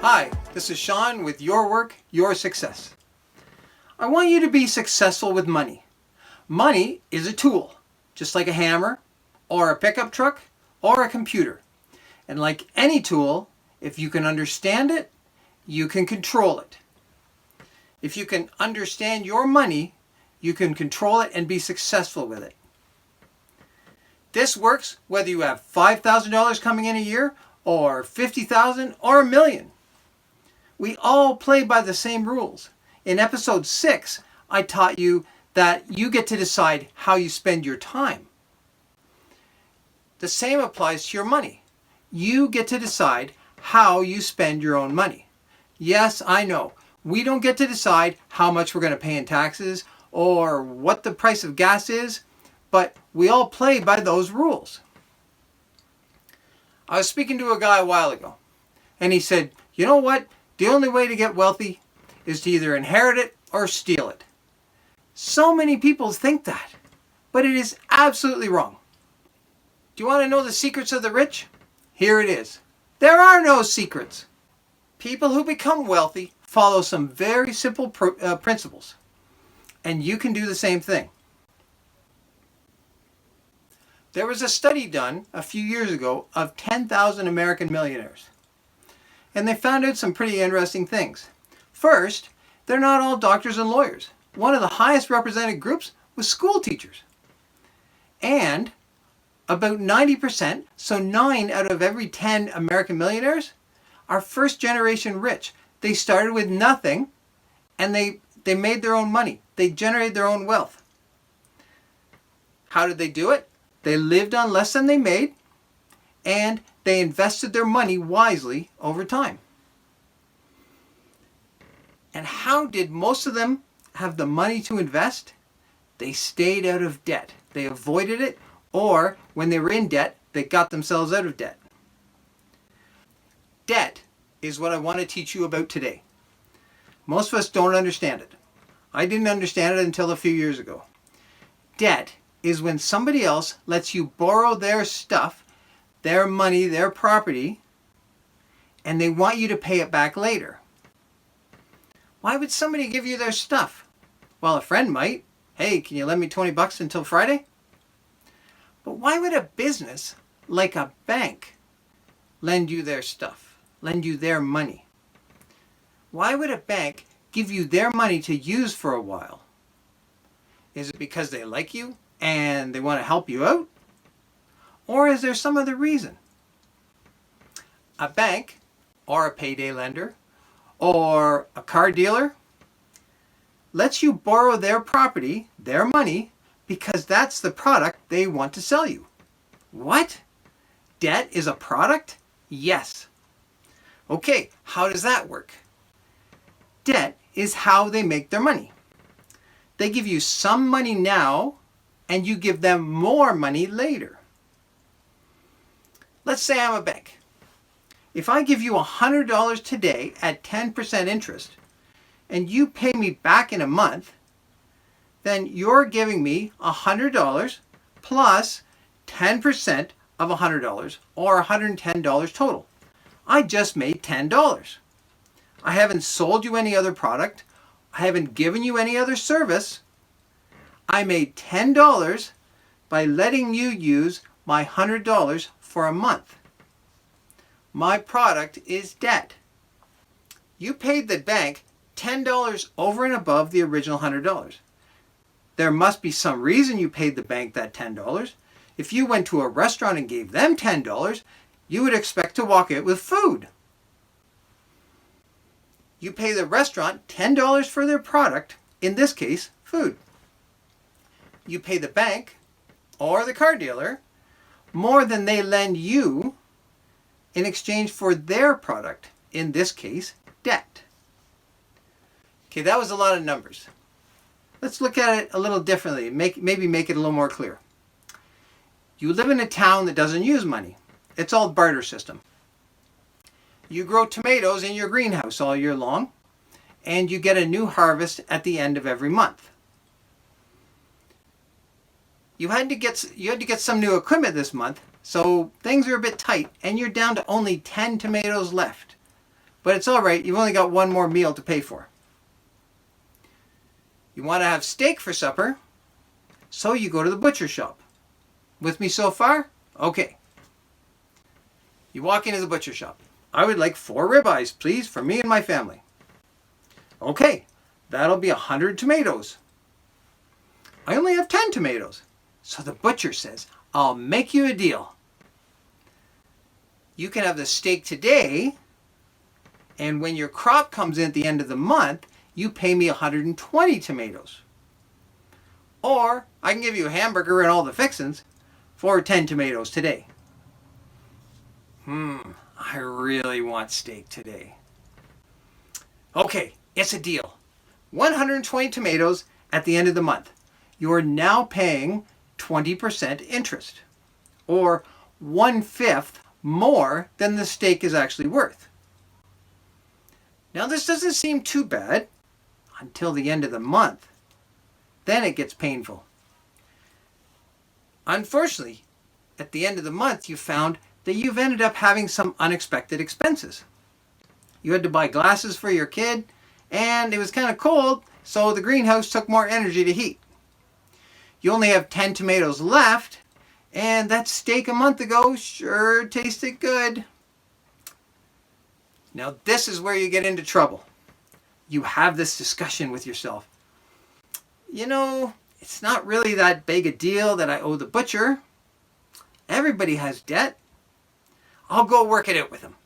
Hi, this is Sean with Your Work, Your Success. I want you to be successful with money. Money is a tool, just like a hammer, or a pickup truck, or a computer. And like any tool, if you can understand it, you can control it. If you can understand your money, you can control it and be successful with it. This works whether you have $5,000 coming in a year, or $50,000, or $1 million. We all play by the same rules. In episode 6, I taught you that you get to decide how you spend your time. The same applies to your money. You get to decide how you spend your own money. Yes, I know, we don't get to decide how much we're going to pay in taxes or what the price of gas is, but we all play by those rules. I was speaking to a guy a while ago, and he said, you know what? The only way to get wealthy is to either inherit it or steal it. So many people think that, but it is absolutely wrong. Do you want to know the secrets of the rich? Here it is. There are no secrets. People who become wealthy follow some very simple principles, and you can do the same thing. There was a study done a few years ago of 10,000 American millionaires. And they found out some pretty interesting things. First, they're not all doctors and lawyers. One of the highest represented groups was school teachers. And about 90%, so 9 out of every 10 American millionaires, are first generation rich. They started with nothing and they made their own money. They generated their own wealth. How did they do it? They lived on less than they made, and they invested their money wisely over time. And how did most of them have the money to invest? They stayed out of debt. They avoided it, or when they were in debt, they got themselves out of debt. Debt is what I want to teach you about today. Most of us don't understand it. I didn't understand it until a few years ago. Debt is when somebody else lets you borrow their stuff, their money, their property, and they want you to pay it back later. Why would somebody give you their stuff? Well, a friend might. Hey, can you lend me $20 until Friday? But why would a business like a bank lend you their stuff, lend you their money? Why would a bank give you their money to use for a while? Is it because they like you and they want to help you out? Or is there some other reason? A bank, or a payday lender, or a car dealer lets you borrow their property, their money, because that's the product they want to sell you. What? Debt is a product? Yes. Okay, how does that work? Debt is how they make their money. They give you some money now, and you give them more money later. Let's say I'm a bank. If I give you $100 today at 10% interest, and you pay me back in a month, then you're giving me $100 plus 10% of $100, or $110 total. I just made $10. I haven't sold you any other product. I haven't given you any other service. I made $10 by letting you use my $100 for a month. My product is debt. You paid the bank $10 over and above the original $100. There must be some reason you paid the bank that $10. If you went to a restaurant and gave them $10, you would expect to walk out with food. You pay the restaurant $10 for their product, in this case, food. You pay the bank or the car dealer more than they lend you in exchange for their product, in this case, debt. Okay, that was a lot of numbers. Let's look at it a little differently, maybe make it a little more clear. You live in a town that doesn't use money. It's all barter system. You grow tomatoes in your greenhouse all year long, and you get a new harvest at the end of every month. You had to get some new equipment this month, so things are a bit tight, and you're down to only 10 tomatoes left. but it's all right. You've only got one more meal to pay for. You want to have steak for supper, so you go to the butcher shop. With me so far? Okay. You walk into the butcher shop. I would like 4 ribeyes, please, for me and my family. Okay, that'll be 100 tomatoes. I only have 10 tomatoes. So the butcher says, I'll make you a deal. You can have the steak today, and when your crop comes in at the end of the month, you pay me 120 tomatoes. Or I can give you a hamburger and all the fixings for 10 tomatoes today. I really want steak today. Okay, it's a deal. 120 tomatoes at the end of the month. You're now paying 20% interest, or 1/5 more than the steak is actually worth. Now this doesn't seem too bad until the end of the month. Then it gets painful. Unfortunately, at the end of the month you found that you've ended up having some unexpected expenses. You had to buy glasses for your kid, and it was kind of cold, so the greenhouse took more energy to heat. You only have 10 tomatoes left, and that steak a month ago sure tasted good. Now this is where you get into trouble. You have this discussion with yourself. You know, it's not really that big a deal that I owe the butcher. Everybody has debt. I'll go work it out with him.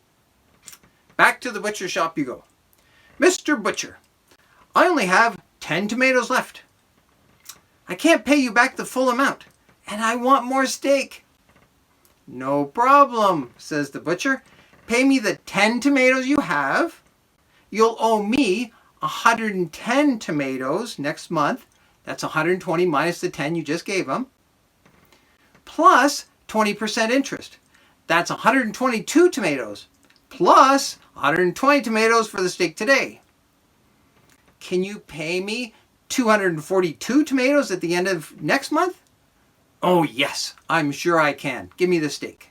Back to the butcher shop you go. Mr. Butcher, I only have 10 tomatoes left. I can't pay you back the full amount, and I want more steak. No problem, says the butcher. Pay me the 10 tomatoes you have. You'll owe me 110 tomatoes next month. That's 120 minus the 10 you just gave him. Plus 20% interest. That's 122 tomatoes. Plus 120 tomatoes for the steak today. Can you pay me 242 tomatoes at the end of next month? Oh yes, I'm sure I can. Give me the steak.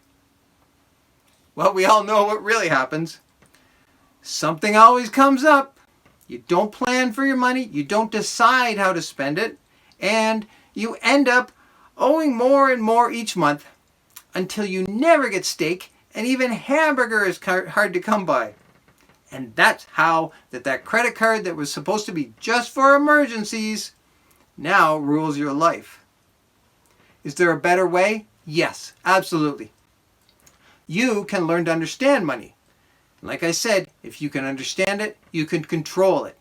Well, we all know what really happens. Something always comes up. You don't plan for your money, you don't decide how to spend it, and you end up owing more and more each month until you never get steak, and even hamburger is hard to come by. And that's how that credit card that was supposed to be just for emergencies now rules your life. Is there a better way? Yes, absolutely. You can learn to understand money. Like I said, if you can understand it, you can control it.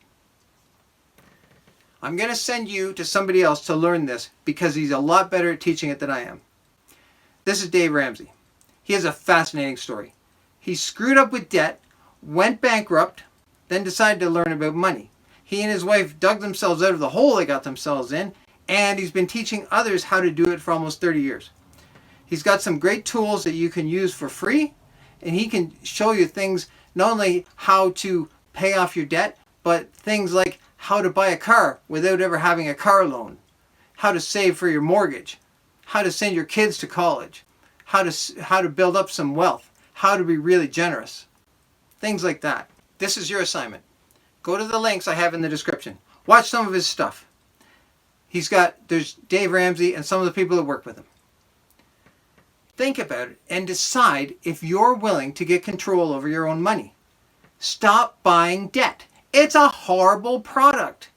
I'm going to send you to somebody else to learn this because he's a lot better at teaching it than I am. This is Dave Ramsey. He has a fascinating story. He screwed up with debt, went bankrupt, then decided to learn about money. He and his wife dug themselves out of the hole they got themselves in, and he's been teaching others how to do it for almost 30 years. He's got some great tools that you can use for free, and he can show you things, not only how to pay off your debt, but things like how to buy a car without ever having a car loan, how to save for your mortgage, how to send your kids to college, how to build up some wealth, how to be really generous, things like that. This is your assignment. Go to the links I have in the description. Watch some of his stuff. There's Dave Ramsey and some of the people that work with him. Think about it and decide if you're willing to get control over your own money. Stop buying debt. It's a horrible product.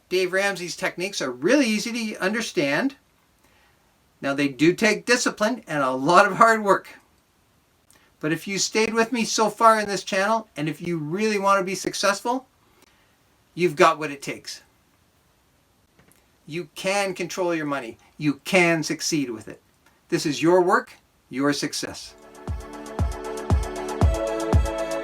Dave Ramsey's techniques are really easy to understand. Now they do take discipline and a lot of hard work. But if you stayed with me so far in this channel, and if you really want to be successful, you've got what it takes. You can control your money. You can succeed with it. This is your work, your success.